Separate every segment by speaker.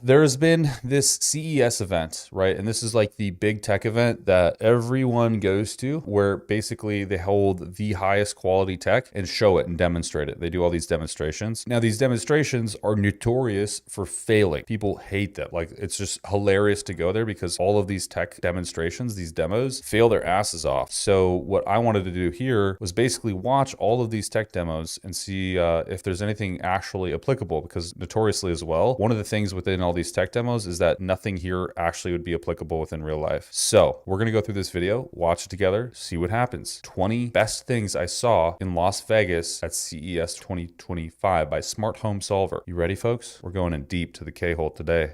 Speaker 1: There's been this CES event, right? And this is like the big tech event that everyone goes to, where basically they hold the highest quality tech and show it and demonstrate it. They do all these demonstrations. Now, these demonstrations are notorious for failing. People hate them. Like, it's just hilarious to go there because all of these tech demonstrations, these demos, fail their asses off. So what I wanted to do here was basically watch all of these tech demos and see if there's anything actually applicable, because notoriously as well, one of the things within all these tech demos is that nothing here actually would be applicable within real life. So we're gonna go through this video, watch it together, see what happens. 20 best things I saw in Las Vegas at CES 2025 by Smart Home Solver. You ready, folks? We're going in deep to the K-hole today.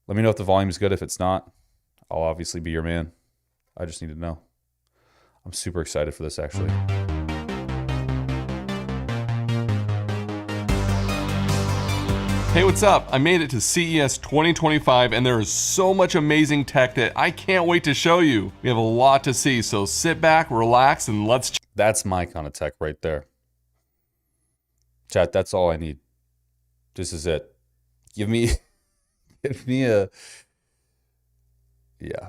Speaker 1: Let me know if the volume is good. If it's not, I'll obviously be your man. I just need to know. I'm super excited for this, actually.
Speaker 2: Hey, what's up? I made it to CES 2025 and there is so much amazing tech that I can't wait to show you. We have a lot to see, so sit back, relax, and let's
Speaker 1: That's my kind of tech right there. Chat, that's all I need. This is it. Give me a, yeah.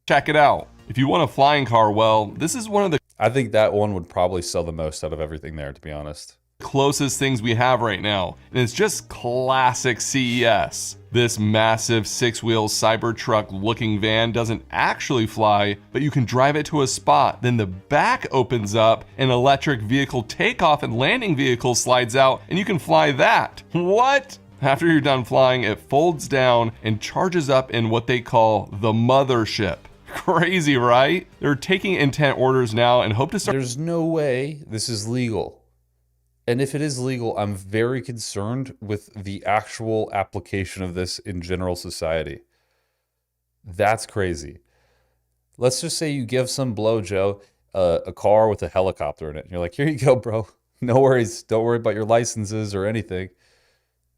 Speaker 2: check it out. If you want a flying car, well, this is one of the
Speaker 1: I think that one would probably sell the most out of everything there, to be honest.
Speaker 2: closest things we have right now, and it's just classic CES. This massive six-wheel Cybertruck looking van doesn't actually fly, but you can drive it to a spot, then the back opens up, an electric vehicle takeoff and landing vehicle slides out, and you can fly that. What? After you're done flying, it folds down and charges up in what they call the mothership. Crazy, right? They're taking intent orders now and hope to start.
Speaker 1: There's no way this is legal. And if it is legal, I'm very concerned with the actual application of this in general society. That's crazy. Let's just say you give some blow Joe a car with a helicopter in it. And you're like, here you go, bro. No worries. Don't worry about your licenses or anything.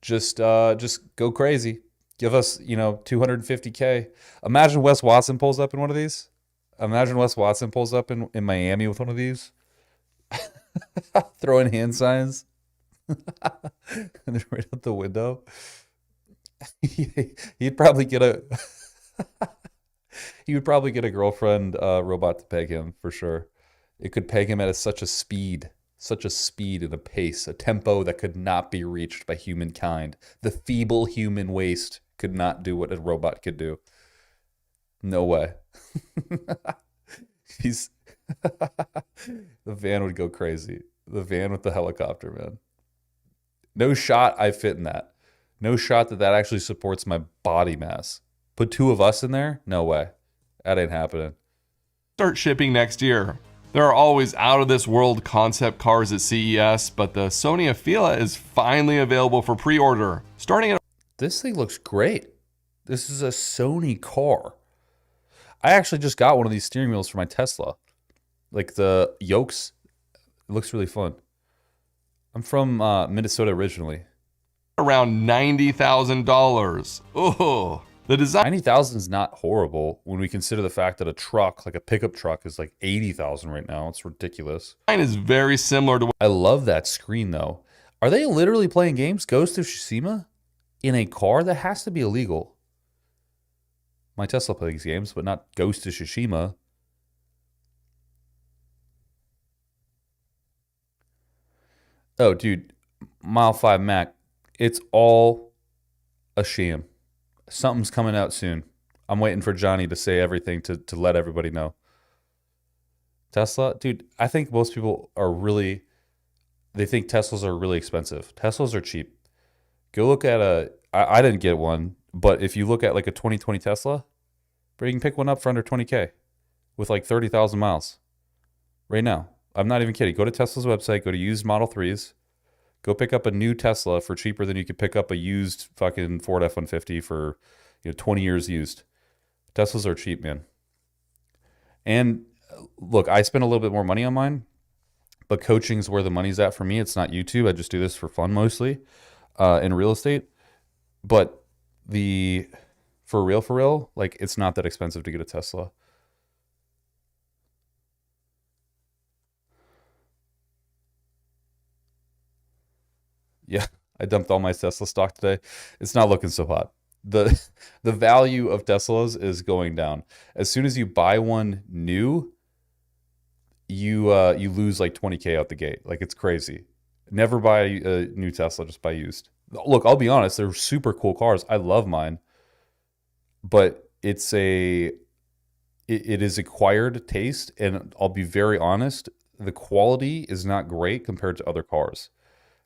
Speaker 1: Just go crazy. Give us, 250K. Imagine Wes Watson pulls up in one of these. Imagine Wes Watson pulls up in Miami with one of these. Throwing hand signs. And then right out the window. He'd probably get a he would probably get a girlfriend robot to peg him for sure. It could peg him at such a speed and a pace, a tempo that could not be reached by humankind. The feeble human waste could not do what a robot could do. No way. He's the van would go crazy. The van with the helicopter, man. No shot I fit in that. No shot that actually supports my body mass. Put two of us in there? No way. That ain't happening.
Speaker 2: Start shipping next year. There are always out of this world concept cars at CES, but the Sony Afeela is finally available for pre-order. Starting at
Speaker 1: This thing looks great. This is a Sony car. I actually just got one of these steering wheels for my Tesla. Like the yokes. It looks really fun. I'm from Minnesota originally.
Speaker 2: around $90,000. Oh, the design
Speaker 1: 90,000 is not horrible when we consider the fact that a truck, like a pickup truck, is like 80,000 right now. It's ridiculous.
Speaker 2: is very similar to
Speaker 1: I love that screen though. Are they literally playing games? Ghost of Tsushima in a car? That has to be illegal. My Tesla plays games, but not Ghost of Tsushima. Oh, dude, Mile 5 Mac, it's all a sham. Something's coming out soon. I'm waiting for Johnny to say everything to let everybody know. Tesla, dude, I think most people are really, they think Teslas are really expensive. Teslas are cheap. Go look at I didn't get one, but if you look at like a 2020 Tesla, bro, you can pick one up for under 20K with like 30,000 miles right now. I'm not even kidding. Go to Tesla's website, go to used Model 3s, go pick up a new Tesla for cheaper than you could pick up a used fucking Ford F-150 for 20 years used. Teslas are cheap, man. And look, I spend a little bit more money on mine, but coaching's where the money's at for me. It's not YouTube. I just do this for fun mostly in real estate. But for real, like it's not that expensive to get a Tesla. Yeah, I dumped all my Tesla stock today. It's not looking so hot. the the value of Teslas is going down. As soon as you buy one new, you lose like 20K out the gate. Like it's crazy. Never buy a new Tesla, just buy used. Look, I'll be honest, they're super cool cars. I love mine, but it is acquired taste, and I'll be very honest, the quality is not great compared to other cars.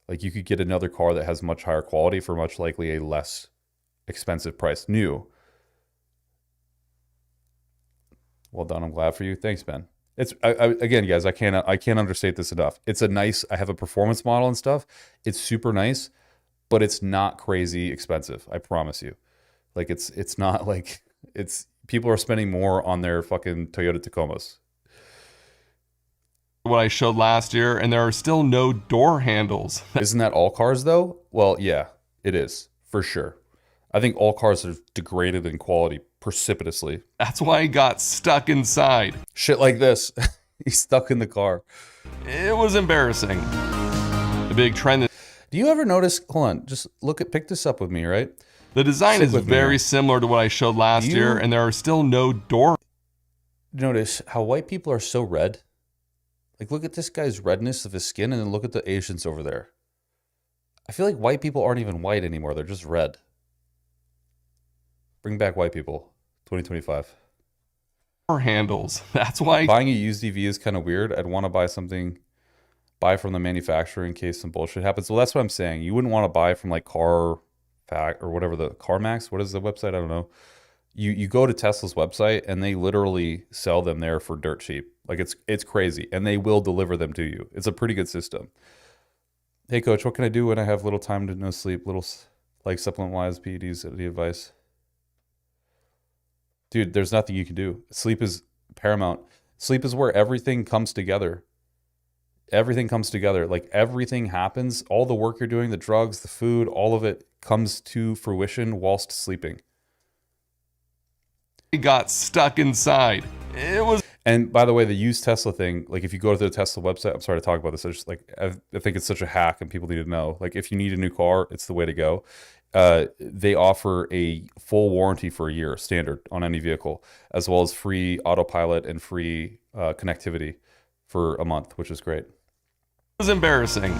Speaker 1: Like you could get another car that has much higher quality for much likely a less expensive price. New. Well done. I'm glad for you. Thanks, Ben. Again, guys. I can't understate this enough. It's a nice. I have a performance model and stuff. It's super nice, but it's not crazy expensive. I promise you. Like it's not like it's people are spending more on their fucking Toyota Tacomas.
Speaker 2: What I showed last year, and there are still no door handles.
Speaker 1: Isn't that all cars though? Well, yeah, it is for sure. I think all cars have degraded in quality precipitously.
Speaker 2: That's why I got stuck inside.
Speaker 1: Shit like this. He's stuck in the car.
Speaker 2: It was embarrassing. The big trend.
Speaker 1: Do you ever notice? Hold on, just pick this up with me, right?
Speaker 2: The design
Speaker 1: Sit
Speaker 2: is
Speaker 1: with me
Speaker 2: very
Speaker 1: here.
Speaker 2: similar to what I showed last year, and there are still no door.
Speaker 1: Notice how white people are so red? Like, look at this guy's redness of his skin, and then look at the Asians over there. I feel like white people aren't even white anymore. They're just red. Bring back white people. 2025.
Speaker 2: Door handles. That's why
Speaker 1: Buying a used EV is kind of weird. I'd want to buy from the manufacturer in case some bullshit happens. Well, that's what I'm saying. You wouldn't want to buy from like Car Fact or whatever the CarMax. What is the website? I don't know. You go to Tesla's website and they literally sell them there for dirt cheap. Like it's crazy, and they will deliver them to you. It's a pretty good system. Hey coach, what can I do when I have little time to no sleep? Like supplement wise, PEDs, any advice? Dude, there's nothing you can do. Sleep is paramount. Sleep is where everything comes together. Everything comes together. Like everything happens. All the work you're doing, the drugs, the food, all of it comes to fruition whilst sleeping.
Speaker 2: I got stuck inside. It was.
Speaker 1: And by the way, the used Tesla thing, like if you go to the Tesla website, I'm sorry to talk about this. I think it's such a hack and people need to know. Like if you need a new car, it's the way to go. They offer a full warranty for a year, standard on any vehicle, as well as free autopilot and free connectivity for a month, which is great.
Speaker 2: It was embarrassing.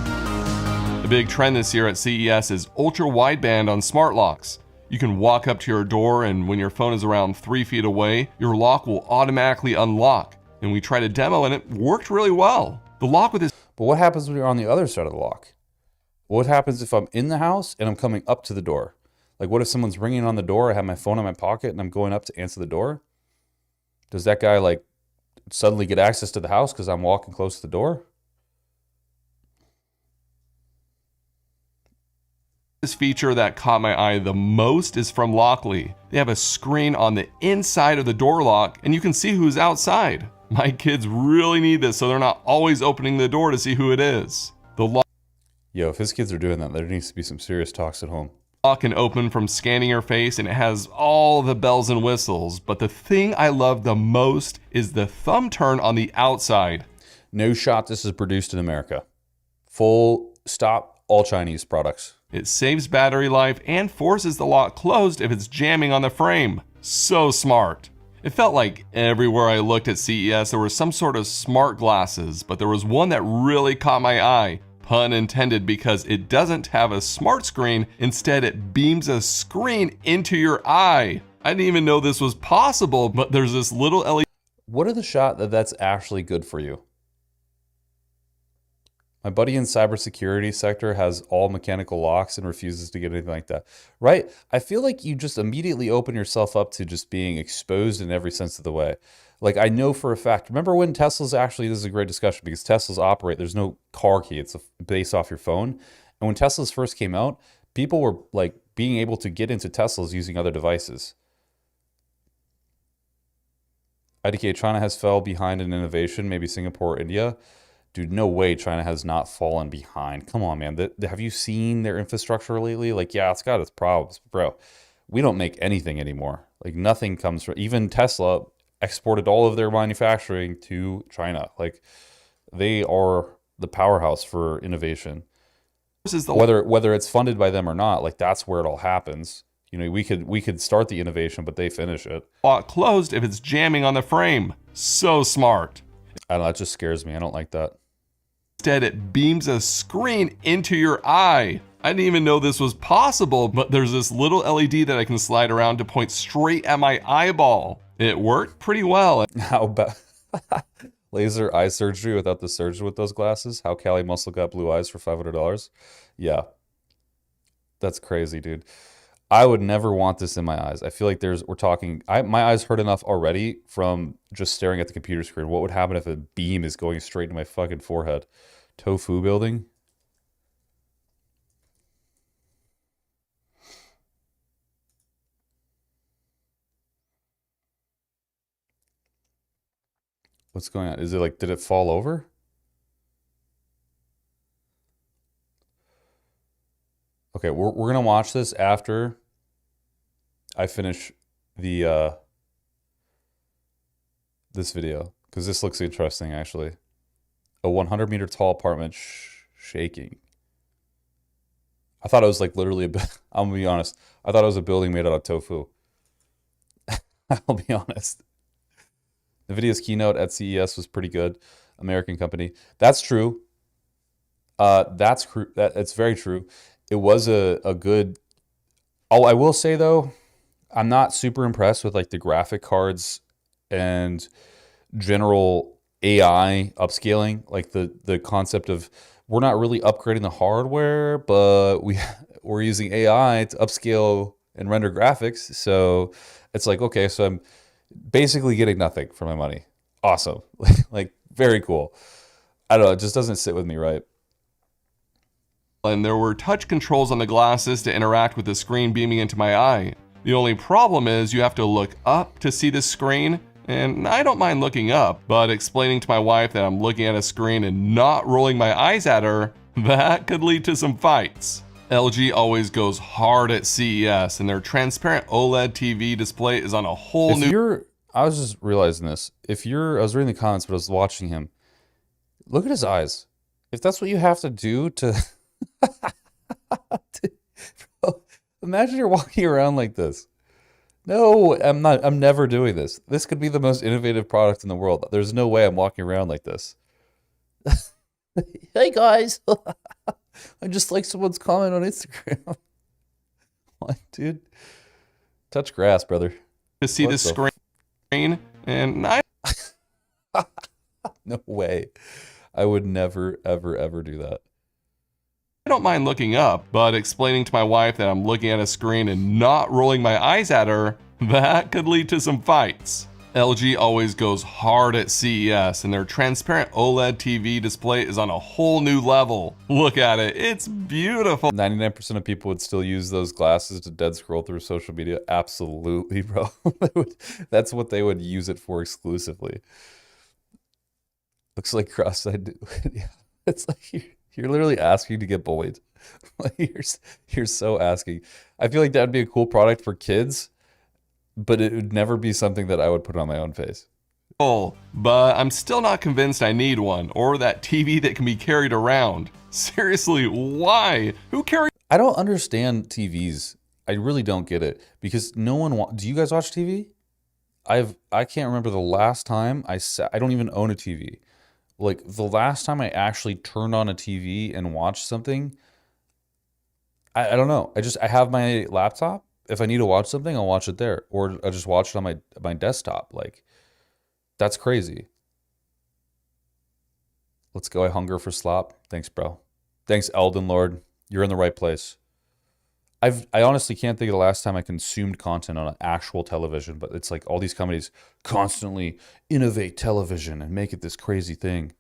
Speaker 2: The big trend this year at CES is ultra wideband on smart locks. You can walk up to your door, and when your phone is around 3 feet away, your lock will automatically unlock. And we tried a demo, and it worked really well. The lock with this.
Speaker 1: But what happens when you're on the other side of the lock? What happens if I'm in the house and I'm coming up to the door? Like, what if someone's ringing on the door? I have my phone in my pocket and I'm going up to answer the door. Does that guy like suddenly get access to the house because I'm walking close to the door?
Speaker 2: This feature that caught my eye the most is from Lockly. They have a screen on the inside of the door lock, and you can see who's outside. My kids really need this so they're not always opening the door to see who it is. The lock.
Speaker 1: Yo, if his kids are doing that, there needs to be some serious talks at home.
Speaker 2: Lock can open from scanning your face, and it has all the bells and whistles. But the thing I love the most is the thumb turn on the outside.
Speaker 1: No shot this is produced in America. Full stop, all Chinese products.
Speaker 2: It saves battery life and forces the lock closed if it's jamming on the frame. So smart. It felt like everywhere I looked at CES there was some sort of smart glasses, but there was one that really caught my eye. Pun intended, because it doesn't have a smart screen. Instead, it beams a screen into your eye. I didn't even know this was possible, but there's this little LED.
Speaker 1: What are the shot that that's actually good for you? My buddy in cybersecurity sector has all mechanical locks and refuses to get anything like that. Right? I feel like you just immediately open yourself up to just being exposed in every sense of the way. Like I know for a fact, remember when Teslas actually, this is a great discussion because Teslas operate, there's no car key, it's based off your phone. And when Teslas first came out, people were like being able to get into Teslas using other devices. IDK, China has fell behind in innovation, maybe Singapore or India. Dude, no way China has not fallen behind. Come on, man. Have you seen their infrastructure lately? Like, yeah, it's got its problems, bro. We don't make anything anymore. Like, nothing comes from, even Tesla exported all of their manufacturing to China. Like, they are the powerhouse for innovation. Whether it's funded by them or not, like, that's where it all happens. You know, we could start the innovation, but they finish it.
Speaker 2: lock closed if it's jamming on the frame. So smart.
Speaker 1: I don't know, that just scares me. I don't like that.
Speaker 2: Instead, it beams a screen into your eye. I didn't even know this was possible, but there's this little LED that I can slide around to point straight at my eyeball. It worked pretty well.
Speaker 1: How about laser eye surgery without the surgeon with those glasses? How Cali Muscle got blue eyes for $500? Yeah, that's crazy, dude. I would never want this in my eyes. I feel like my eyes hurt enough already from just staring at the computer screen. What would happen if a beam is going straight into my fucking forehead? Tofu building? What's going on? Is it like, did it fall over? Okay, we're gonna watch this after I finish the this video because this looks interesting actually. A 100-meter tall apartment shaking. I thought it was like literally I'm gonna be honest. I thought it was a building made out of tofu. I'll be honest. NVIDIA's keynote at CES was pretty good. American company. That's true. It's very true. It was a good. Oh, I will say though, I'm not super impressed with like the graphic cards and general AI upscaling. Like the concept of we're not really upgrading the hardware, but we're using AI to upscale and render graphics. So it's like, okay, so I'm basically getting nothing for my money. Awesome. Like very cool. I don't know, it just doesn't sit with me right.
Speaker 2: And there were touch controls on the glasses to interact with the screen beaming into my eye. The only problem is you have to look up to see the screen, and I don't mind looking up, but explaining to my wife that I'm looking at a screen and not rolling my eyes at her, that could lead to some fights. LG always goes hard at CES, and their transparent OLED TV display is on a whole new...
Speaker 1: I was just realizing this. I was reading the comments, but I was watching him. Look at his eyes. If that's what you have to do to... Bro, imagine you're walking around like this. No, I'm not. I'm never doing this. This could be the most innovative product in the world. There's no way I'm walking around like this. Hey guys, I just like someone's comment on Instagram. What, dude? Touch grass, brother.
Speaker 2: To see the screen, and I...
Speaker 1: No way. I would never, ever, ever do that.
Speaker 2: I don't mind looking up, but explaining to my wife that I'm looking at a screen and not rolling my eyes at her, that could lead to some fights. LG always goes hard at CES, and their transparent OLED TV display is on a whole new level. Look at it, it's beautiful.
Speaker 1: 99% of people would still use those glasses to dead scroll through social media. Absolutely, bro. That's what they would use it for exclusively. Looks like cross-eyed. Yeah, it's like you're literally asking to get bullied. Like you're so asking. I feel like that'd be a cool product for kids, but it would never be something that I would put on my own face.
Speaker 2: But I'm still not convinced I need one, or that TV that can be carried around. Seriously, why? Who carries?
Speaker 1: I don't understand TVs. I really don't get it because no one do you guys watch TV? I can't remember the last time I don't even own a TV. Like the last time I actually turned on a TV and watched something, I don't know. I have my laptop. If I need to watch something, I'll watch it there, or I'll just watch it on my desktop. Like that's crazy. Let's go. I hunger for slop. Thanks, bro. Thanks, Elden Lord. You're in the right place. I honestly can't think of the last time I consumed content on an actual television, but it's like all these companies constantly innovate television and make it this crazy thing.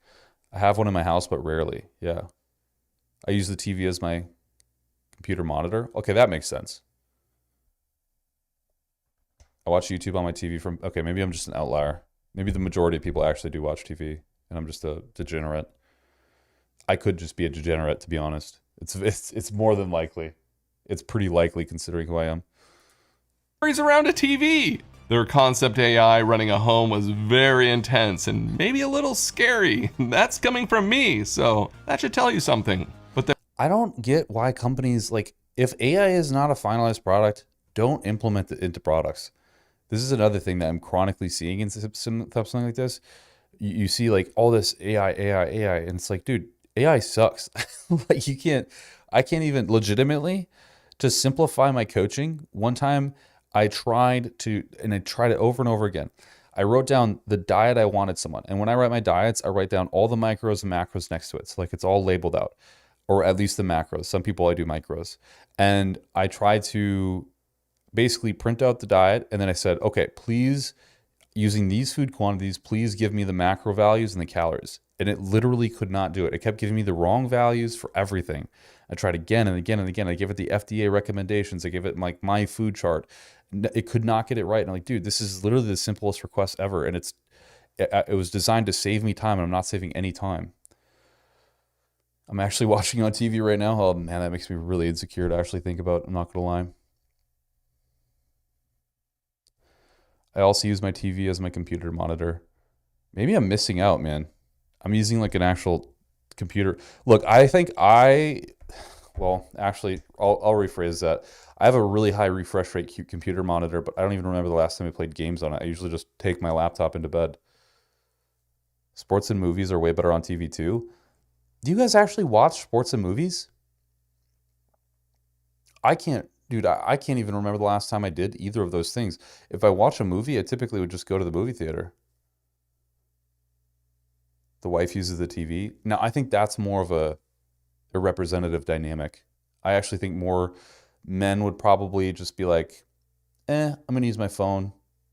Speaker 1: I have one in my house, but rarely. Yeah. I use the TV as my computer monitor. Okay, that makes sense. I watch YouTube on my TV okay, maybe I'm just an outlier. Maybe the majority of people actually do watch TV and I'm just a degenerate. I could just be a degenerate, to be honest. It's more than likely. It's pretty likely considering who I am.
Speaker 2: Carries around a TV. Their concept AI running a home was very intense and maybe a little scary. That's coming from me, so that should tell you something. But
Speaker 1: I don't get why companies, like, if AI is not a finalized product, don't implement it into products. This is another thing that I'm chronically seeing in something like this. You see like all this AI, and it's like, dude, AI sucks. Like you can't, I can't even legitimately to simplify my coaching. One time I tried to, and I tried it over and over again. I wrote down the diet I wanted someone. And when I write my diets, I write down all the micros and macros next to it. So like it's all labeled out, or at least the macros. Some people I do micros. And I try to basically print out the diet. And then I said, okay, please, using these food quantities, please give me the macro values and the calories. And it literally could not do it. It kept giving me the wrong values for everything. I tried again and again and again. I gave it the FDA recommendations. I gave it like my food chart. It could not get it right. And I'm like, dude, this is literally the simplest request ever. And it was designed to save me time, and I'm not saving any time. I'm actually watching on TV right now. Oh man, that makes me really insecure to actually think about. I'm not gonna lie. I also use my TV as my computer monitor. Maybe I'm missing out, man. I'm using like an actual computer. Look, I think well, actually, I'll rephrase that. I have a really high refresh rate computer monitor, but I don't even remember the last time I played games on it. I usually just take my laptop into bed. Sports and movies are way better on TV too. Do you guys actually watch sports and movies? I can't, dude, I can't even remember the last time I did either of those things. If I watch a movie, I typically would just go to the movie theater. The wife uses the TV. Now, I think that's more of a representative dynamic. I actually think more men would probably just be like, I'm gonna use my phone.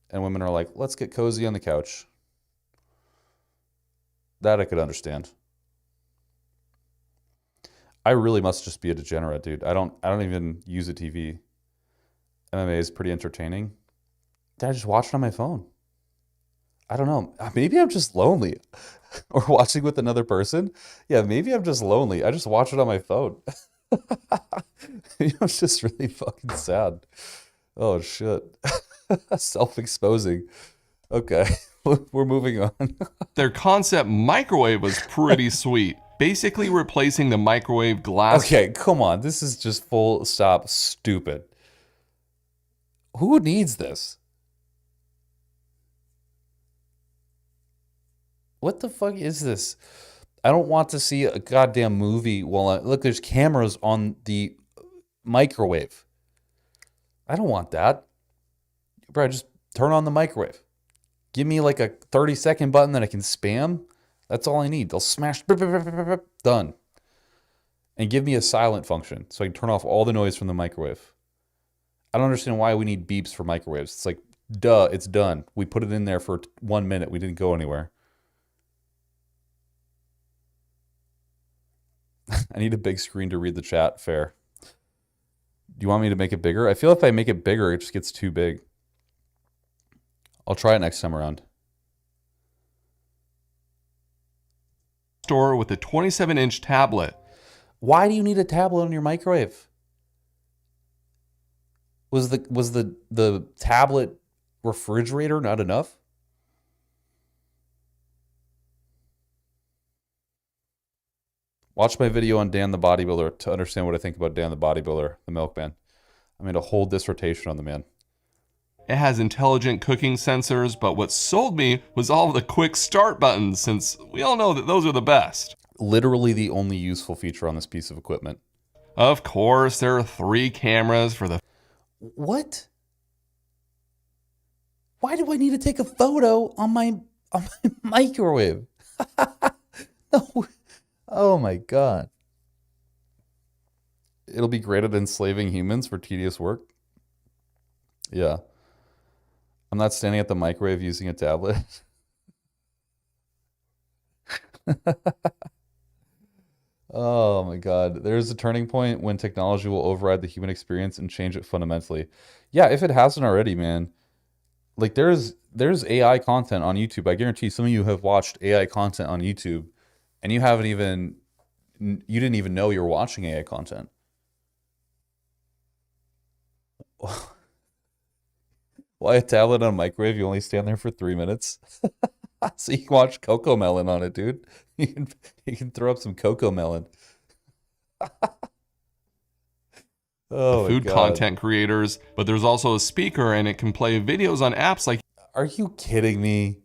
Speaker 1: And women are like, let's get cozy on the couch. That I could understand. I really must just be a degenerate, dude. I don't even use a TV. MMA is pretty entertaining. Did I just watch it on my phone? I don't know. Maybe I'm just lonely. Or watching with another person. Yeah, maybe I'm just lonely. I just watch it on my phone. It's just really fucking sad. Oh shit. Self-exposing. Okay. We're moving on.
Speaker 2: Their concept microwave was pretty sweet. Basically replacing the microwave glass.
Speaker 1: Okay, come on. This is just full stop stupid. Who needs this? What the fuck is this? I don't want to see a goddamn movie while look, there's cameras on the microwave. I don't want that. Bro, just turn on the microwave. Give me like a 30-second button that I can spam. That's all I need. They'll smash, done. And give me a silent function so I can turn off all the noise from the microwave. I don't understand why we need beeps for microwaves. It's like, duh, it's done. We put it in there for 1 minute. We didn't go anywhere. I need a big screen to read the chat. Fair. Do you want me to make it bigger? I feel if I make it bigger, it just gets too big. I'll try it next time around.
Speaker 2: Store with a 27-inch tablet.
Speaker 1: Why do you need a tablet on your microwave? Was the tablet refrigerator not enough? Watch my video on Dan the Bodybuilder to understand what I think about Dan the Bodybuilder, the milkman. I made a whole dissertation on the man.
Speaker 2: It has intelligent cooking sensors, but what sold me was all the quick start buttons, since we all know that those are the best.
Speaker 1: Literally the only useful feature on this piece of equipment.
Speaker 2: Of course, there are 3 cameras for the...
Speaker 1: What? Why do I need to take a photo on my microwave? No. Oh my God. It'll be great at enslaving humans for tedious work. Yeah. I'm not standing at the microwave using a tablet. Oh my God. There's a turning point when technology will override the human experience and change it fundamentally. Yeah, if it hasn't already, man. Like there's AI content on YouTube. I guarantee some of you have watched AI content on YouTube and you didn't even know you were watching AI content. Why a tablet on a microwave? You only stand there for 3 minutes. So you can watch Coco Melon on it, dude. You can throw up some Coco Melon. Oh my
Speaker 2: food
Speaker 1: God.
Speaker 2: content creators, but there's also a speaker and it can play videos on apps like
Speaker 1: Are you kidding me?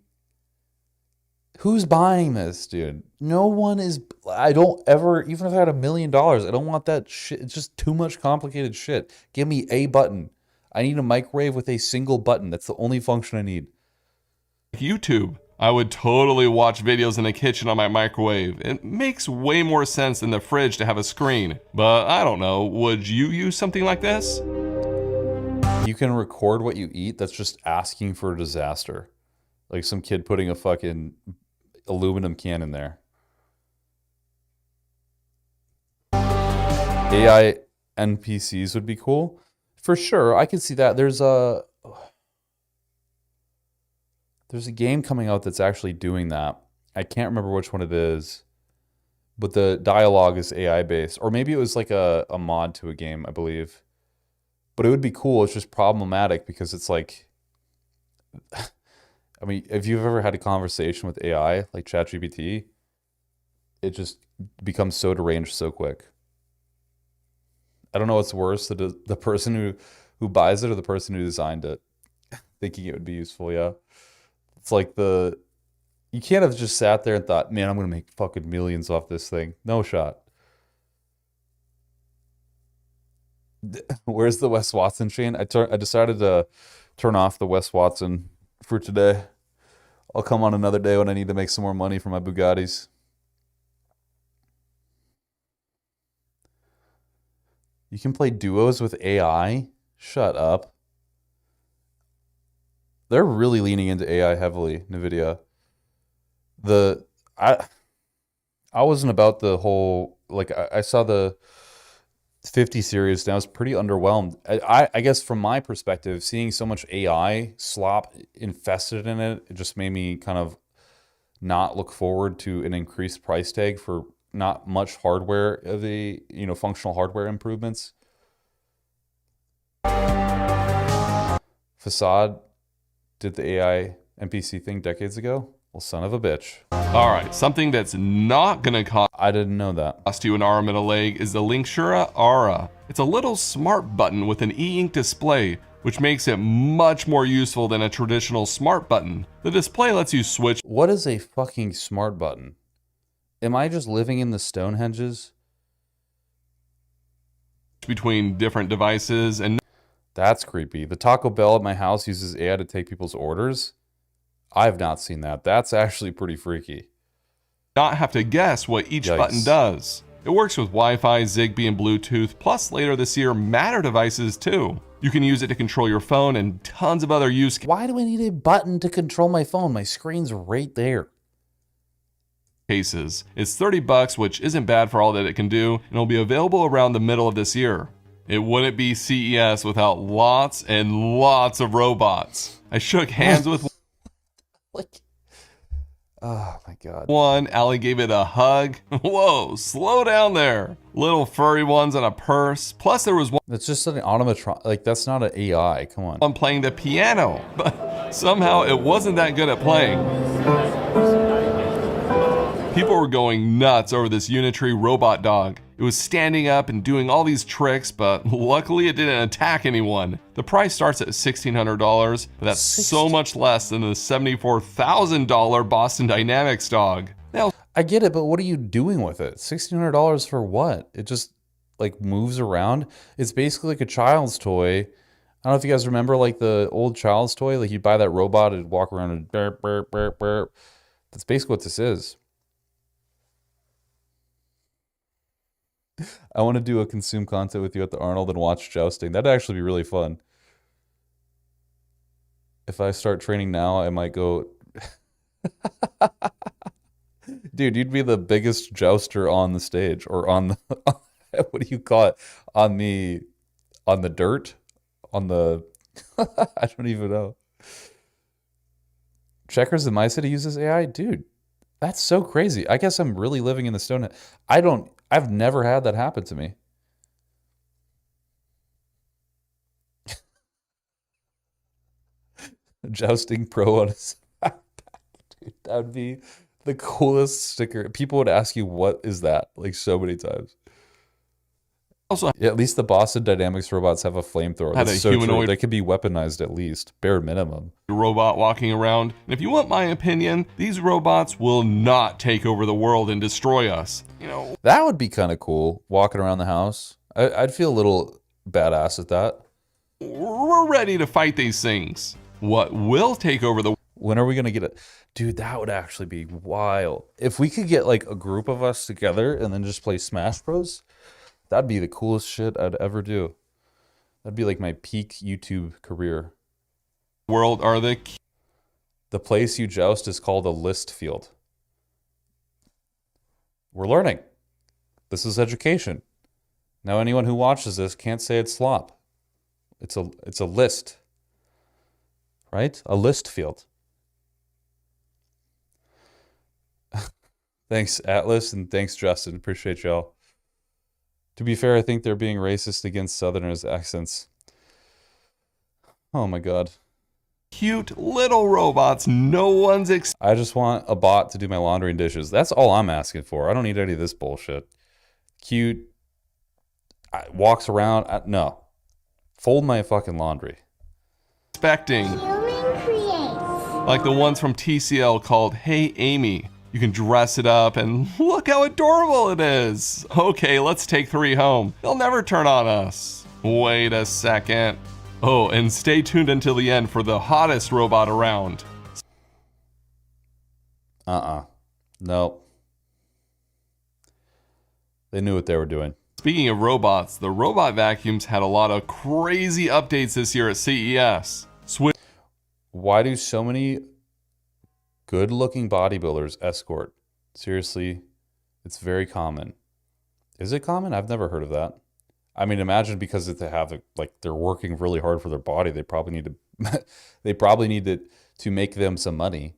Speaker 1: Who's buying this, dude? No one is. I don't ever, even if I had $1 million, I don't want that shit. It's just too much complicated shit. Give me a button. I need a microwave with a single button. That's the only function I need.
Speaker 2: YouTube. I would totally watch videos in the kitchen on my microwave. It makes way more sense than the fridge to have a screen. But I don't know, would you use something like this?
Speaker 1: You can record what you eat. That's just asking for a disaster. Like some kid putting a fucking aluminum can in there. AI NPCs would be cool. For sure, I can see that. There's a game coming out that's actually doing that. I can't remember which one it is, but the dialogue is AI based. Or maybe it was like a mod to a game, I believe. But it would be cool. It's just problematic because it's like, I mean, if you've ever had a conversation with AI, like ChatGPT, it just becomes so deranged so quick. I don't know what's worse, the person who buys it or the person who designed it, thinking it would be useful, yeah. It's like you can't have just sat there and thought, man, I'm gonna make fucking millions off this thing. No shot. Where's the Wes Watson chain? I decided to turn off the Wes Watson for today. I'll come on another day when I need to make some more money for my Bugattis. You can play duos with AI? Shut up. They're really leaning into AI heavily, NVIDIA. The I wasn't about the whole like I saw the 50 series and I was pretty underwhelmed. I guess from my perspective, seeing so much AI slop infested in it, it just made me kind of not look forward to an increased price tag for not much hardware of the, functional hardware improvements. Facade did the AI NPC thing decades ago. Well, son of a bitch.
Speaker 2: All right, something that's not gonna
Speaker 1: I didn't know that.
Speaker 2: cost you an arm and a leg is the Linkshura Aura. It's a little smart button with an e-ink display, which makes it much more useful than a traditional smart button. The display lets you switch
Speaker 1: What is a fucking smart button? Am I just living in the Stonehenges?
Speaker 2: between different devices and
Speaker 1: That's creepy. The Taco Bell at my house uses AI to take people's orders. I've not seen that. That's actually pretty freaky.
Speaker 2: not have to guess what each
Speaker 1: Yikes.
Speaker 2: button does. It works with Wi-Fi, Zigbee, and Bluetooth, plus later this year, Matter devices too. You can use it to control your phone and tons of other use
Speaker 1: Why do I need a button to control my phone? My screen's right there.
Speaker 2: cases. It's $30, which isn't bad for all that it can do, and it'll be available around the middle of this year. It wouldn't be CES without lots and lots of robots. I shook hands with
Speaker 1: Like, oh my God.
Speaker 2: one, Allie gave it a hug. Whoa, slow down there. Little furry ones on a purse. Plus there was
Speaker 1: That's just an automatron. Like, that's not an AI. Come on.
Speaker 2: one playing the piano, but somehow it wasn't that good at playing. People were going nuts over this Unitree robot dog. It was standing up and doing all these tricks, but luckily it didn't attack anyone. The price starts at $1,600, but that's so much less than the $74,000 Boston Dynamics dog. Now,
Speaker 1: I get it, but what are you doing with it? $1,600 for what? It just like moves around. It's basically like a child's toy. I don't know if you guys remember like the old child's toy. Like you buy that robot, it'd walk around and burp, burp, burp, burp. That's basically what this is. I want to do a consume content with you at the Arnold and watch jousting. That'd actually be really fun. If I start training now, I might go. Dude, you'd be the biggest jouster on the stage or on the what do you call it? On the dirt? On the I don't even know. Checkers in my city uses AI? Dude, that's so crazy. I guess I'm really living in the stone. I've never had that happen to me. Jousting pro on his backpack. Dude, that would be the coolest sticker. People would ask you, what is that? Like so many times.
Speaker 2: also
Speaker 1: Yeah, at least the Boston Dynamics robots have a flamethrower.
Speaker 2: had a
Speaker 1: That's so true.
Speaker 2: humanoid
Speaker 1: They could be weaponized at least, bare minimum.
Speaker 2: robot walking around. And if you want my opinion, these robots will not take over the world and destroy us. You know,
Speaker 1: That would be kind of cool, walking around the house. I'd feel a little badass at that.
Speaker 2: we're ready to fight these things. What will take over the
Speaker 1: When are we gonna get it? Dude, that would actually be wild. If we could get like a group of us together and then just play Smash Bros, that'd be the coolest shit I'd ever do. That'd be like my peak YouTube career.
Speaker 2: world are the
Speaker 1: The place you joust is called a list field. We're learning. This is education. Now anyone who watches this can't say it's slop. It's a list. Right? A list field. Thanks, Atlas, and thanks, Justin. Appreciate y'all. To be fair, I think they're being racist against Southerners' accents. Oh my god.
Speaker 2: cute little robots no one's
Speaker 1: I just want a bot to do my laundry and dishes. That's all I'm asking for. I don't need any of this bullshit. Cute. Walks around. No. Fold my fucking laundry.
Speaker 2: expecting. Like the ones from TCL called Hey Amy. You can dress it up and look how adorable it is. Okay, let's take 3 home. They'll never turn on us. Wait a second. Oh, and stay tuned until the end for the hottest robot around.
Speaker 1: Nope. They knew what they were doing.
Speaker 2: Speaking of robots, the robot vacuums had a lot of crazy updates this year at CES.
Speaker 1: Why do so many good-looking bodybuilders escort? Seriously, it's very common. Is it common? I've never heard of that. I mean, imagine because they have like they're working really hard for their body. They probably need to they probably need to make them some money.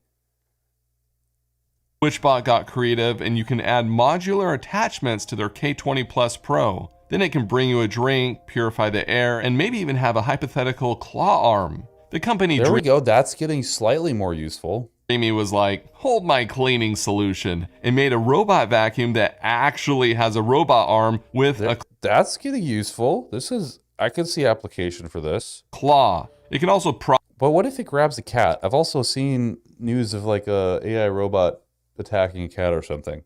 Speaker 2: SwitchBot got creative and you can add modular attachments to their K20 Plus Pro. Then it can bring you a drink, purify the air, and maybe even have a hypothetical claw arm. The company
Speaker 1: There we go. That's getting slightly more useful.
Speaker 2: Dreamy was like, hold my cleaning solution, and made a robot vacuum that actually has a robot arm with a
Speaker 1: That's getting useful. I could see application for this.
Speaker 2: claw. It can also
Speaker 1: But what if it grabs a cat? I've also seen news of like a AI robot attacking a cat or something.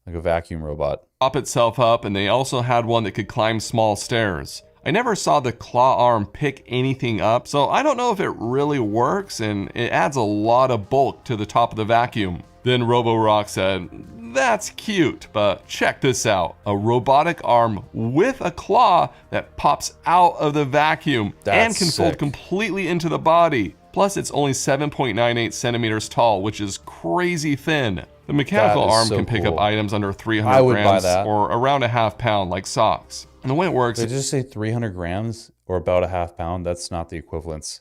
Speaker 1: Like a vacuum robot.
Speaker 2: prop itself up, and they also had one that could climb small stairs. I never saw the claw arm pick anything up, so I don't know if it really works, and it adds a lot of bulk to the top of the vacuum. Then Roborock said, that's cute, but check this out. A robotic arm with a claw that pops out of the vacuum and can fold completely into the body. Plus, it's only 7.98 centimeters tall, which is crazy thin. The mechanical arm can pick up items under 300 grams or around a half pound, like socks. And the way it works...
Speaker 1: Did you just say 300 grams or about a half pound? That's not the equivalence.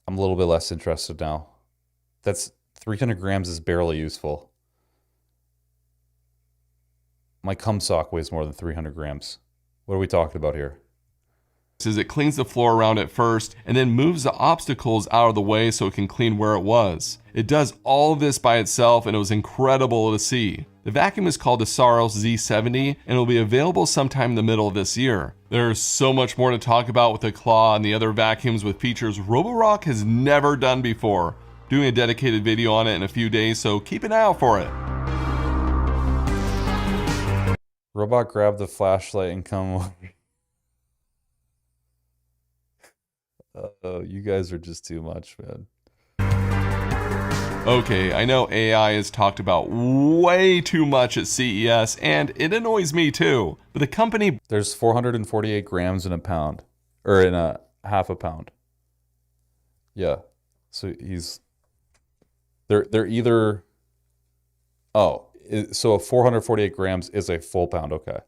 Speaker 1: I'm a little bit less interested now. That's 300 grams is barely useful. My cum sock weighs more than 300 grams. What are we talking about here?
Speaker 2: Is it cleans the floor around it first and then moves the obstacles out of the way so it can clean where it was. It does all of this by itself, and it was incredible to see. The vacuum is called the Saros Z70 and will be available sometime in the middle of this year. There's so much more to talk about with the claw and the other vacuums with features Roborock has never done before. Doing a dedicated video on it in a few days, so keep an eye out for it.
Speaker 1: Robot grab the flashlight and come over. You guys are just too much, man.
Speaker 2: Okay, I know AI is talked about way too much at CES, and it annoys me too. But the company...
Speaker 1: There's 448 grams in a pound. Or in a half a pound. Yeah. So they're either... Oh, so 448 grams is a full pound. Okay.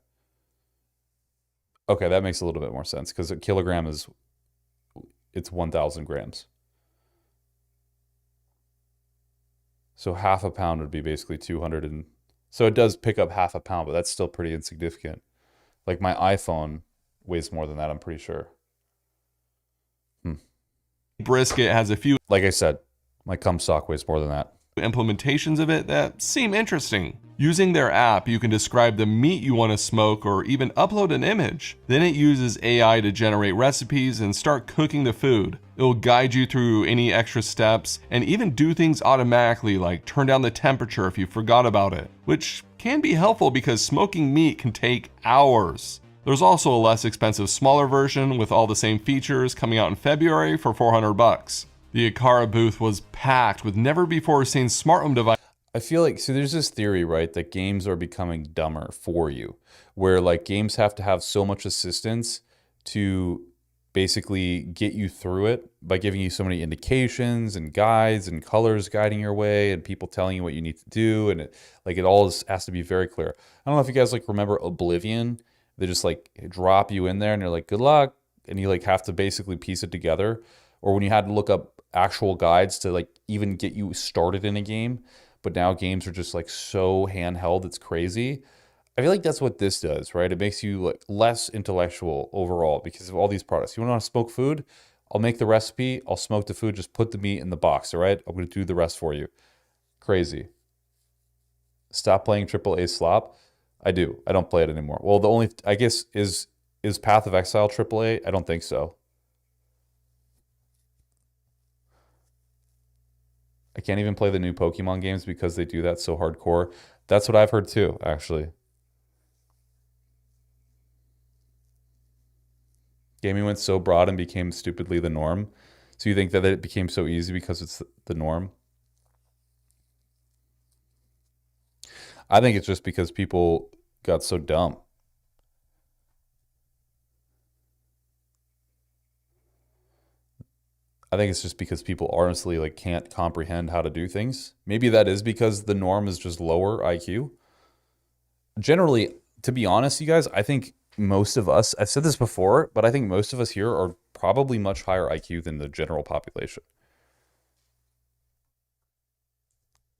Speaker 1: Okay, that makes a little bit more sense, because a kilogram is... It's 1,000 grams. So half a pound would be basically 200 and... So it does pick up half a pound, but that's still pretty insignificant. Like my iPhone weighs more than that, I'm pretty sure.
Speaker 2: Brisket has a few...
Speaker 1: Like I said, my cum sock weighs more than that.
Speaker 2: implementations of it that seem interesting. Using their app, you can describe the meat you want to smoke or even upload an image. Then it uses AI to generate recipes and start cooking the food. It will guide you through any extra steps and even do things automatically, like turn down the temperature if you forgot about it, which can be helpful because smoking meat can take hours. There's also a less expensive, smaller version with all the same features coming out in February for $400. The Aqara booth was packed with never before seen smart home devices.
Speaker 1: I feel like, so there's this theory, right, that games are becoming dumber for you, where like games have to have so much assistance to basically get you through it by giving you so many indications and guides and colors guiding your way and people telling you what you need to do. And it all has to be very clear. I don't know if you guys like remember Oblivion. They just like drop you in there and they're like, good luck. And you like have to basically piece it together. Or when you had to look up actual guides to like even get you started in a game. But now games are just like so handheld, it's crazy. I feel like that's what this does, right? It makes you like less intellectual overall because of all these products. You want to smoke food? I'll make the recipe. I'll smoke the food. Just put the meat in the box, all right? I'm going to do the rest for you. Crazy. Stop playing AAA slop. I do. I don't play it anymore. Well, the only, I guess, is Path of Exile AAA? I don't think so. I can't even play the new Pokemon games because they do that so hardcore. That's what I've heard too, actually. Gaming went so broad and became stupidly the norm. So you think that it became so easy because it's the norm? I think it's just because people got so dumb. I think it's just because people honestly like can't comprehend how to do things. Maybe that is because the norm is just lower IQ. Generally, to be honest, you guys, I think most of us, I've said this before, but I think most of us here are probably much higher IQ than the general population.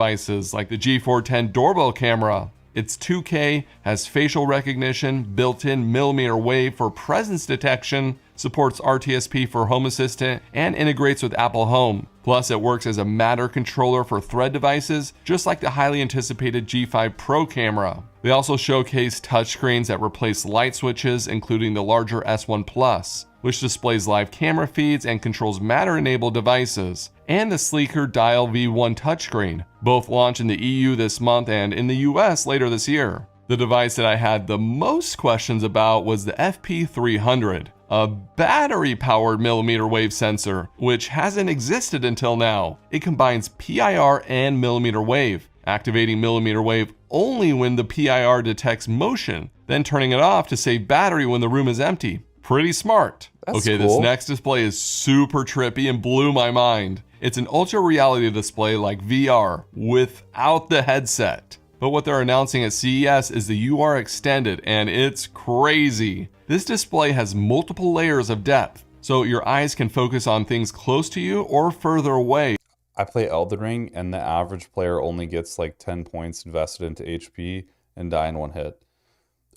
Speaker 2: Devices like the G410 doorbell camera. It's 2K, has facial recognition, built-in millimeter wave for presence detection, supports RTSP for Home Assistant, and integrates with Apple Home. Plus, it works as a Matter controller for Thread devices, just like the highly anticipated G5 Pro camera. They also showcase touchscreens that replace light switches, including the larger S1 Plus, which displays live camera feeds and controls Matter-enabled devices, and the sleeker Dial V1 touchscreen. Both launch in the EU this month and in the US later this year. The device that I had the most questions about was the FP300, a battery-powered millimeter wave sensor, which hasn't existed until now. It combines PIR and millimeter wave, activating millimeter wave only when the PIR detects motion, then turning it off to save battery when the room is empty. Pretty smart.
Speaker 1: That's
Speaker 2: okay,
Speaker 1: cool.
Speaker 2: This next display is super trippy and blew my mind. It's an ultra reality display like VR without the headset. But what they're announcing at CES is the UR Extended, and it's crazy. This display has multiple layers of depth, so your eyes can focus on things close to you or further away.
Speaker 1: I play Elden Ring, and the average player only gets like 10 points invested into HP and die in one hit.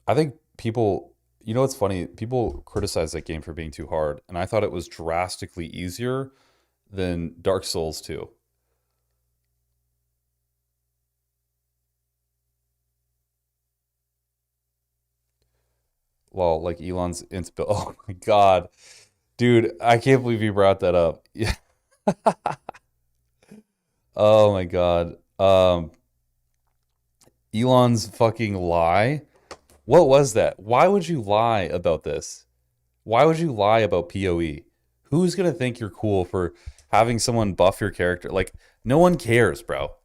Speaker 1: I think people, you know what's funny? People criticize that game for being too hard, and I thought it was drastically easier than Dark Souls 2. Well, like Elon's insp. Oh my God. Dude, I can't believe you brought that up. Yeah. Oh my God. Elon's fucking lie. What was that? Why would you lie about this? Why would you lie about PoE? Who's gonna think you're cool for having someone buff your character? Like, no one cares, bro.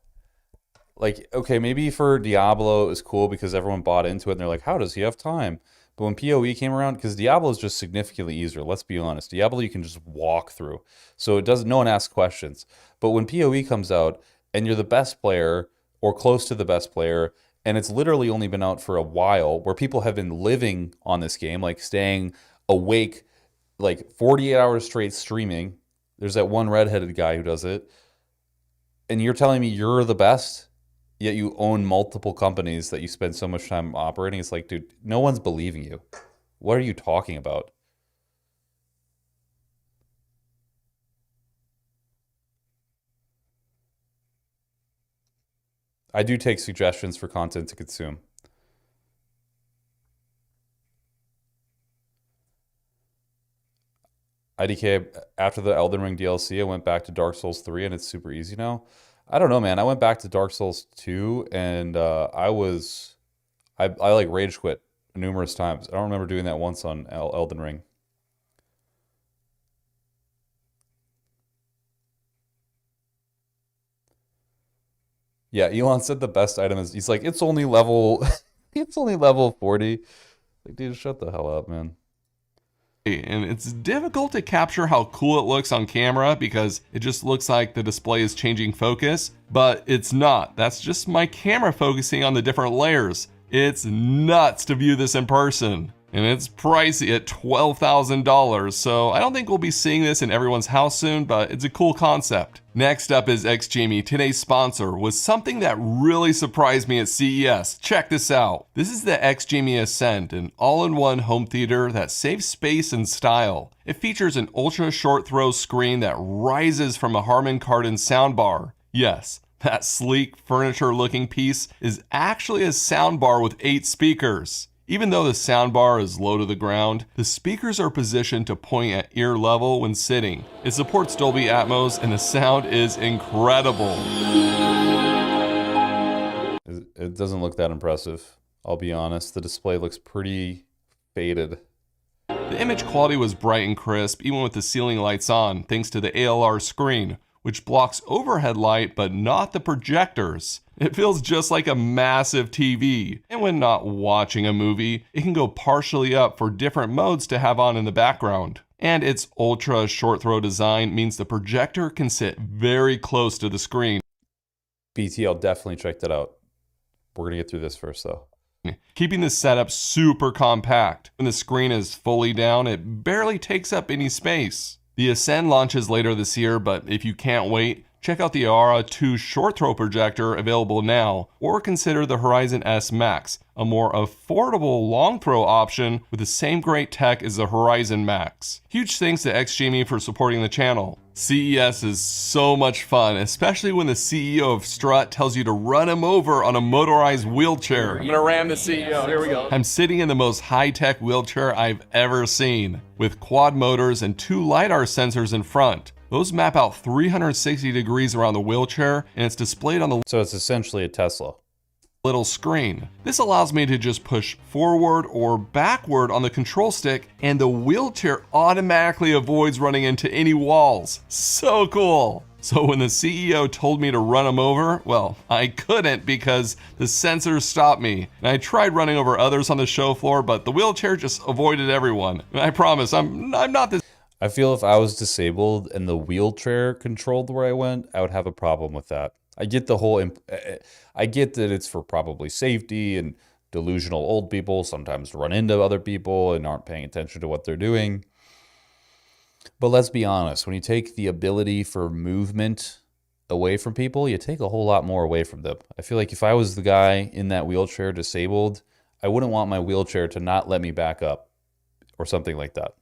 Speaker 1: Like, okay, maybe for Diablo it was cool because everyone bought into it and they're like, how does he have time? But when PoE came around, because Diablo is just significantly easier, let's be honest. Diablo you can just walk through. So it doesn't, no one asks questions. But when PoE comes out and you're the best player or close to the best player, and it's literally only been out for a while, where people have been living on this game, like staying awake like 48 hours straight streaming. There's that one redheaded guy who does it. And you're telling me you're the best, yet you own multiple companies that you spend so much time operating. It's like, dude, no one's believing you. What are you talking about? I do take suggestions for content to consume. IDK, after the Elden Ring DLC, I went back to Dark Souls 3 and it's super easy now. I don't know, man. I went back to Dark Souls 2 and I like rage quit numerous times. I don't remember doing that once on Elden Ring. Yeah, Elon said the best item is he's like, it's only level it's only level 40. Like, dude, shut the hell up, man.
Speaker 2: And it's difficult to capture how cool it looks on camera because it just looks like the display is changing focus, but it's not. That's just my camera focusing on the different layers. It's nuts to view this in person. And it's pricey at $12,000, so I don't think we'll be seeing this in everyone's house soon, but it's a cool concept. Next up is XGamey, today's sponsor, with something that really surprised me at CES. Check this out. This is the XGamey Ascend, an all-in-one home theater that saves space and style. It features an ultra short throw screen that rises from a Harman Kardon soundbar. Yes, that sleek furniture-looking piece is actually a soundbar with 8 speakers. Even though the soundbar is low to the ground, the speakers are positioned to point at ear level when sitting. It supports Dolby Atmos and the sound is incredible.
Speaker 1: It doesn't look that impressive. I'll be honest. The display looks pretty faded.
Speaker 2: The image quality was bright and crisp even with the ceiling lights on, thanks to the ALR screen, which blocks overhead light but not the projectors. It feels just like a massive TV. And when not watching a movie, it can go partially up for different modes to have on in the background. And its ultra short throw design means the projector can sit very close to the screen.
Speaker 1: BT, I'll definitely check that out. We're gonna get through this first though.
Speaker 2: Keeping the setup super compact. When the screen is fully down, it barely takes up any space. The Ascend launches later this year, but if you can't wait, check out the Aura 2 short throw projector available now, or consider the Horizon S Max, a more affordable long throw option with the same great tech as the Horizon Max. Huge thanks to XGamey for supporting the channel. CES is so much fun, especially when the CEO of Strut tells you to run him over on a motorized wheelchair.
Speaker 3: I'm gonna ram the CEO. Here we go.
Speaker 2: I'm sitting in the most high-tech wheelchair I've ever seen, with quad motors and 2 LiDAR sensors in front. Those map out 360 degrees around the wheelchair, and it's displayed on the
Speaker 1: So it's essentially a Tesla.
Speaker 2: little screen. This allows me to just push forward or backward on the control stick, and the wheelchair automatically avoids running into any walls. So cool! So when the CEO told me to run him over, well, I couldn't because the sensors stopped me. And I tried running over others on the show floor, but the wheelchair just avoided everyone. And I promise, I'm not this.
Speaker 1: I feel if I was disabled and the wheelchair controlled where I went, I would have a problem with that. I get the whole, I get that it's for probably safety and delusional old people sometimes run into other people and aren't paying attention to what they're doing. But let's be honest, when you take the ability for movement away from people, you take a whole lot more away from them. I feel like if I was the guy in that wheelchair disabled, I wouldn't want my wheelchair to not let me back up or something like that.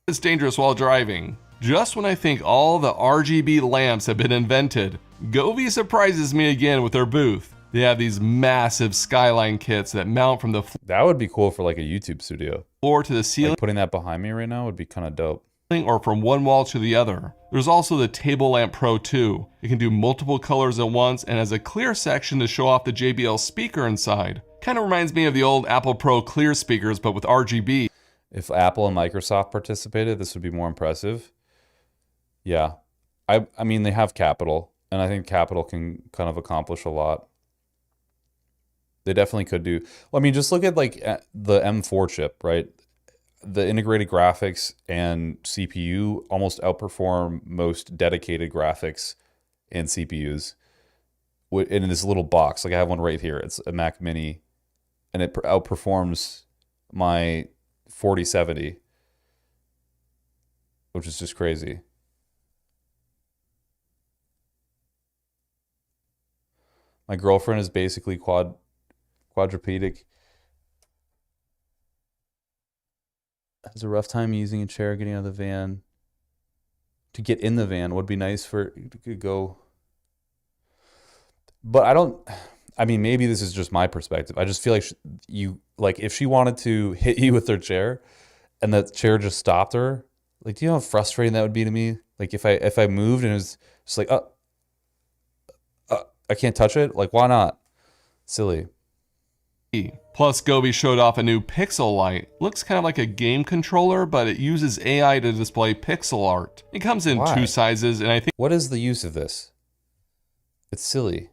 Speaker 2: It's dangerous while driving. Just when I think all the RGB lamps have been invented, Govee surprises me again with their booth. They have these massive skyline kits that mount from the
Speaker 1: That would be cool for like a YouTube studio.
Speaker 2: floor to the ceiling.
Speaker 1: Like putting that behind me right now would be kind of dope.
Speaker 2: Or from one wall to the other. There's also the Table Lamp Pro 2. It can do multiple colors at once and has a clear section to show off the JBL speaker inside. Kind of reminds me of the old Apple Pro clear speakers, but with RGB.
Speaker 1: If Apple and Microsoft participated, this would be more impressive. Yeah. I mean, they have capital, and I think capital can kind of accomplish a lot. They definitely could do. Well, I mean, just look at like the M4 chip, right? The integrated graphics and CPU almost outperform most dedicated graphics and CPUs in this little box. Like I have one right here. It's a Mac Mini, and it outperforms my 4070, which is just crazy. My girlfriend is basically quadrupedic. Has a rough time using a chair, getting out of the van. To get in the van would be nice for you to go. But I mean, maybe this is just my perspective. I just feel like like if she wanted to hit you with her chair and that chair just stopped her, like, do you know how frustrating that would be to me? Like if I moved and it was just like, I can't touch it. Like, why not? Silly.
Speaker 2: Plus, Gobi showed off a new Pixel light. Looks kind of like a game controller, but it uses AI to display pixel art. It comes in
Speaker 1: Why?
Speaker 2: 2 sizes, and I
Speaker 1: What is the use of this? It's silly.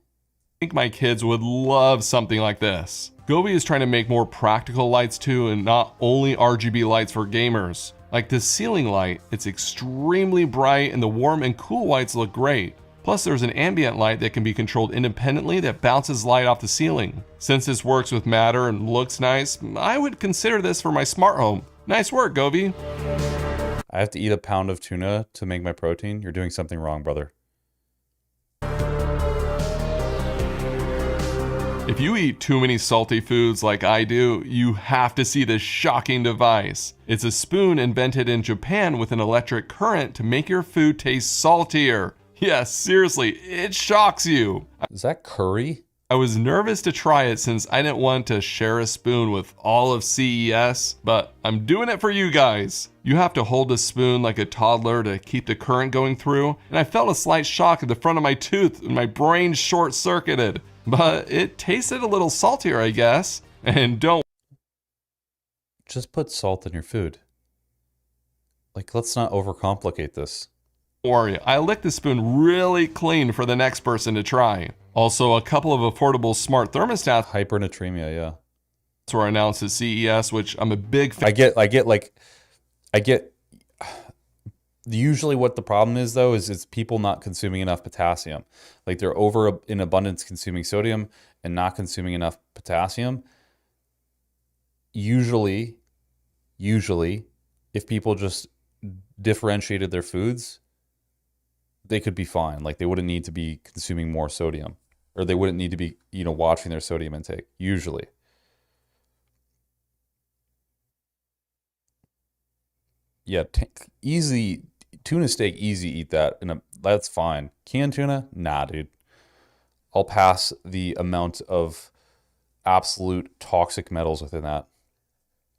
Speaker 2: think my kids would love something like this. Gobi is trying to make more practical lights too, and not only RGB lights for gamers. Like this ceiling light, it's extremely bright and the warm and cool whites look great. Plus there's an ambient light that can be controlled independently that bounces light off the ceiling. Since this works with Matter and looks nice, I would consider this for my smart home. Nice work, Gobi.
Speaker 1: I have to eat a pound of tuna to make my protein. You're doing something wrong, brother.
Speaker 2: If you eat too many salty foods like I do, you have to see this shocking device. It's a spoon invented in Japan with an electric current to make your food taste saltier. Yes, seriously, it shocks you.
Speaker 1: Is that curry?
Speaker 2: I was nervous to try it since I didn't want to share a spoon with all of CES, but I'm doing it for you guys. You have to hold a spoon like a toddler to keep the current going through, and I felt a slight shock at the front of my tooth and my brain short-circuited. But it tasted a little saltier, I guess. And don't
Speaker 1: Just put salt in your food. Like, let's not overcomplicate this.
Speaker 2: worry, I licked the spoon really clean for the next person to try. Also, a couple of affordable smart thermostats
Speaker 1: Hypernatremia, yeah.
Speaker 2: were announced at CES, which I'm a big fan.
Speaker 1: I get usually what the problem is though is people not consuming enough potassium. Like they're over in abundance consuming sodium and not consuming enough potassium. Usually if people just differentiated their foods, they could be fine. Like they wouldn't need to be consuming more sodium, or they wouldn't need to be, watching their sodium intake usually. Yeah, easy tuna steak, easy eat that, and that's fine. Canned tuna, nah, dude. I'll pass the amount of absolute toxic metals within that.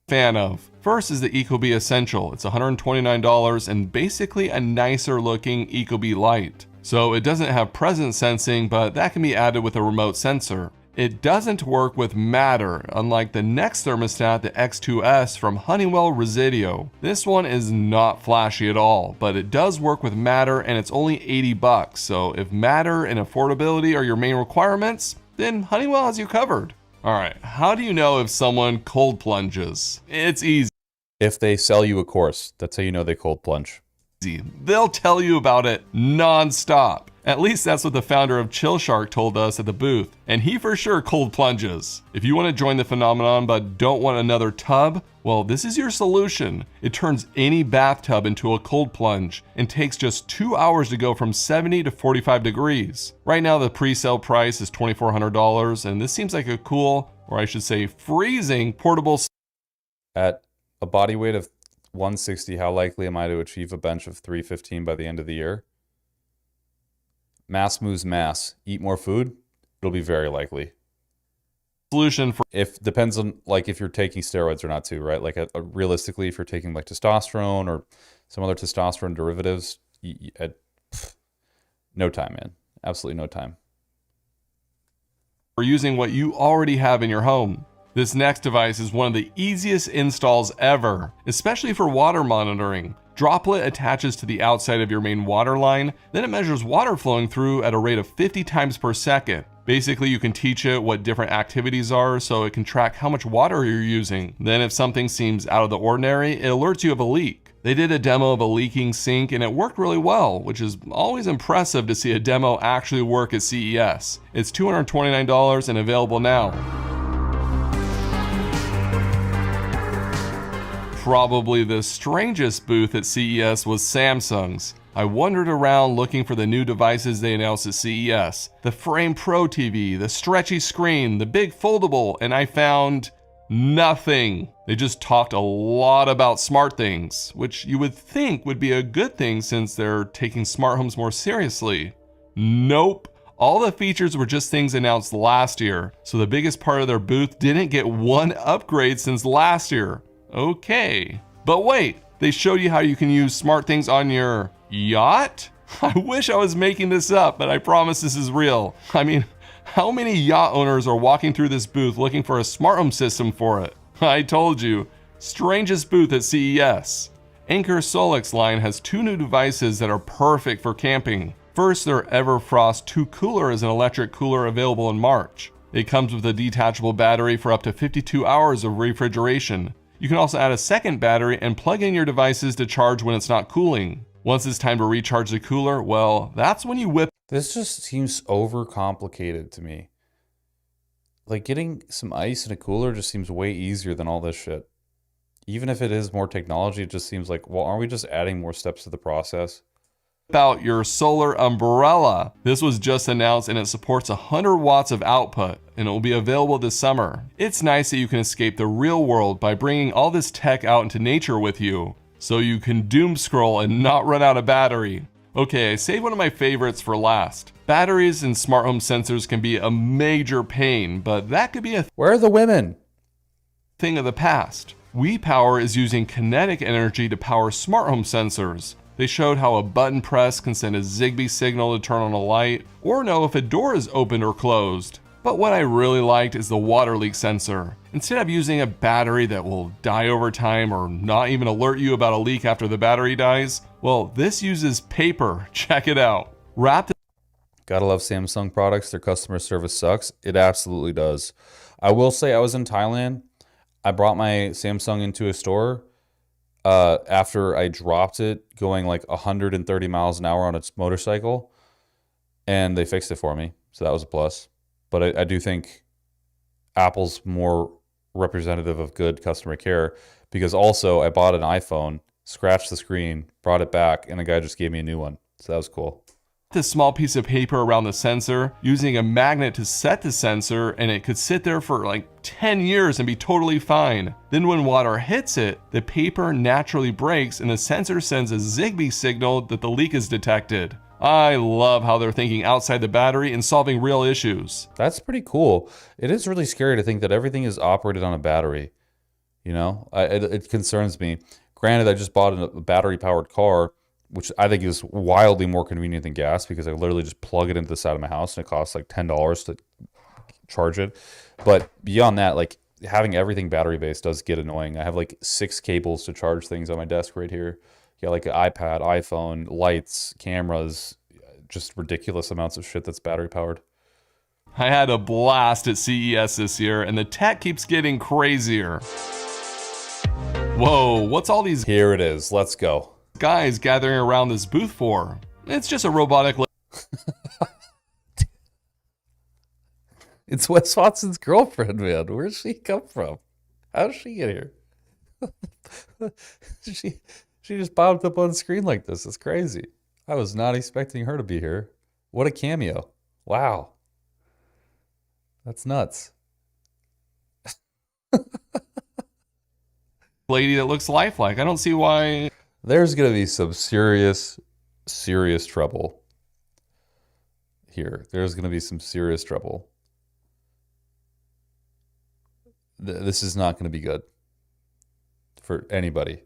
Speaker 2: Fan of. First is the Ecobee Essential. It's $129 and basically a nicer looking Ecobee Light. So it doesn't have presence sensing, but that can be added with a remote sensor. It doesn't work with Matter, unlike the next thermostat, the X2S from Honeywell Residio. This one is not flashy at all, but it does work with Matter and it's only $80, so if Matter and affordability are your main requirements, then Honeywell has you covered. Alright, how do you know if someone cold plunges? It's easy.
Speaker 1: If they sell you a course, that's how you know they cold plunge.
Speaker 2: They'll tell you about it non-stop. At least that's what the founder of Chill Shark told us at the booth, and he for sure cold plunges. If you want to join the phenomenon but don't want another tub, well, this is your solution. It turns any bathtub into a cold plunge and takes just 2 hours to go from 70 to 45 degrees. Right now the pre-sale price is $2,400, and this seems like a cool, or I should say freezing, portable.
Speaker 1: At a body weight of 160, how likely am I to achieve a bench of 315 by the end of the year? Mass moves mass. Eat more food, it'll be very likely.
Speaker 2: Solution for
Speaker 1: If depends on like if you're taking steroids or not too, right? Like realistically, if you're taking like testosterone or some other testosterone derivatives, no time, man. Absolutely no time.
Speaker 2: using what you already have in your home. This next device is one of the easiest installs ever, especially for water monitoring. Droplet attaches to the outside of your main water line, then it measures water flowing through at a rate of 50 times per second. Basically, you can teach it what different activities are so it can track how much water you're using. Then if something seems out of the ordinary, it alerts you of a leak. They did a demo of a leaking sink and it worked really well, which is always impressive to see a demo actually work at CES. It's $229 and available now. Probably the strangest booth at CES was Samsung's. I wandered around looking for the new devices they announced at CES. The Frame Pro TV, the stretchy screen, the big foldable, and I found nothing. They just talked a lot about smart things, which you would think would be a good thing since they're taking smart homes more seriously. Nope. All the features were just things announced last year, so the biggest part of their booth didn't get one upgrade since last year. Okay. But wait, they showed you how you can use smart things on your yacht? I wish I was making this up, but I promise this is real. I mean, how many yacht owners are walking through this booth looking for a smart home system for it? I told you, strangest booth at CES. Anchor Solix line has 2 new devices that are perfect for camping. First, their Everfrost 2 cooler is an electric cooler available in March. It comes with a detachable battery for up to 52 hours of refrigeration. You can also add a second battery and plug in your devices to charge when it's not cooling. Once it's time to recharge the cooler, well, that's when you whip.
Speaker 1: This just seems overcomplicated to me. Like, getting some ice in a cooler just seems way easier than all this shit. Even if it is more technology, it just seems like, well, aren't we just adding more steps to the process?
Speaker 2: Out your solar umbrella. This was just announced and it supports 100 watts of output and it will be available this summer. It's nice that you can escape the real world by bringing all this tech out into nature with you, so you can doom scroll and not run out of battery. Okay, I saved one of my favorites for last. Batteries and smart home sensors can be a major pain, but that could be a
Speaker 1: Where are the women?
Speaker 2: thing of the past. WePower is using kinetic energy to power smart home sensors. They showed how a button press can send a Zigbee signal to turn on a light or know if a door is opened or closed. But what I really liked is the water leak sensor. Instead of using a battery that will die over time or not even alert you about a leak after the battery dies, well, this uses paper. Check it out. Wrapped.
Speaker 1: Gotta love Samsung products. Their customer service sucks. It absolutely does. I will say, I was in Thailand. I brought my Samsung into a store after I dropped it going like 130 miles an hour on its motorcycle, and they fixed it for me. So that was a plus. But I do think Apple's more representative of good customer care, because also I bought an iPhone, scratched the screen, brought it back, and the guy just gave me a new one. So that was cool.
Speaker 2: This small piece of paper around the sensor, using a magnet to set the sensor, and it could sit there for like 10 years and be totally fine. Then when water hits it, the paper naturally breaks and the sensor sends a Zigbee signal that the leak is detected. I love how they're thinking outside the battery and solving real issues.
Speaker 1: That's pretty cool. It is really scary to think that everything is operated on a battery. You know, it concerns me. Granted, I just bought a battery-powered car, which I think is wildly more convenient than gas, because I literally just plug it into the side of my house and it costs like $10 to charge it. But beyond that, like, having everything battery-based does get annoying. I have like 6 cables to charge things on my desk right here. You got like an iPad, iPhone, lights, cameras, just ridiculous amounts of shit that's battery-powered.
Speaker 2: I had a blast at CES this year, and the tech keeps getting crazier. Whoa, what's all these
Speaker 1: Here it is. Let's go.
Speaker 2: guys gathering around this booth for? It's just a robotic.
Speaker 1: It's Wes Watson's girlfriend, man. Where'd she come from? How did she get here? She just popped up on screen like this. It's crazy. I was not expecting her to be here. What a cameo. Wow. That's nuts.
Speaker 2: Lady that looks lifelike. I don't see why.
Speaker 1: There's going to be some serious trouble here. There's going to be some serious trouble. This is not going to be good for anybody.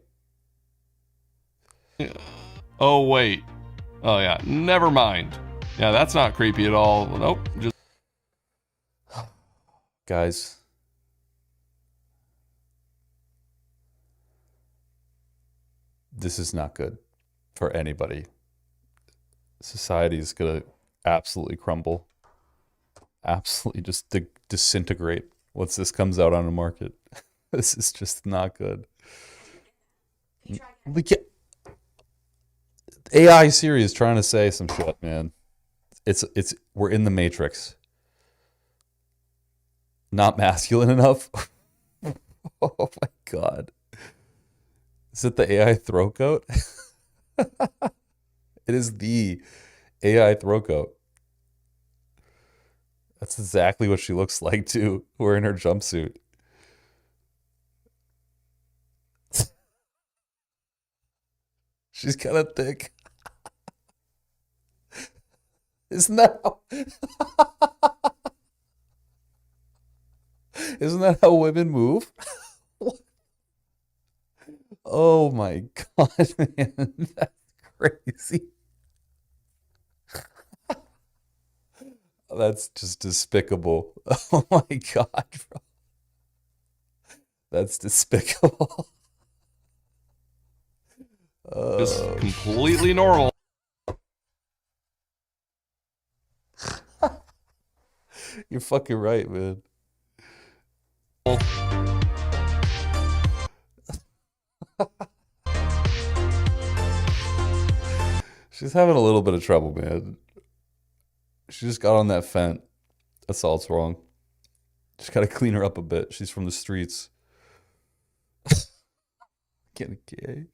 Speaker 2: Oh, wait. Oh, yeah. Never mind. Yeah, that's not creepy at all. Nope. Just
Speaker 1: Guys, this is not good for anybody. Society is going to absolutely crumble. Absolutely just disintegrate once this comes out on the market. This is just not good. AI Siri is trying to say some shit, man. We're in the Matrix. Not masculine enough. Oh my god. Is it the AI throat coat? It is the AI throat coat. That's exactly what she looks like too, wearing her jumpsuit. She's kind of thick. Isn't that how, isn't that how women move? Oh my God, man. That's crazy. That's just despicable. Oh my God, bro. That's despicable.
Speaker 2: Just
Speaker 1: Oh,
Speaker 2: completely normal.
Speaker 1: you're fucking right, man. She's having a little bit of trouble, man. She just got on that fent. That's all that's wrong. Just gotta clean her up a bit. She's from the streets. Getting gay.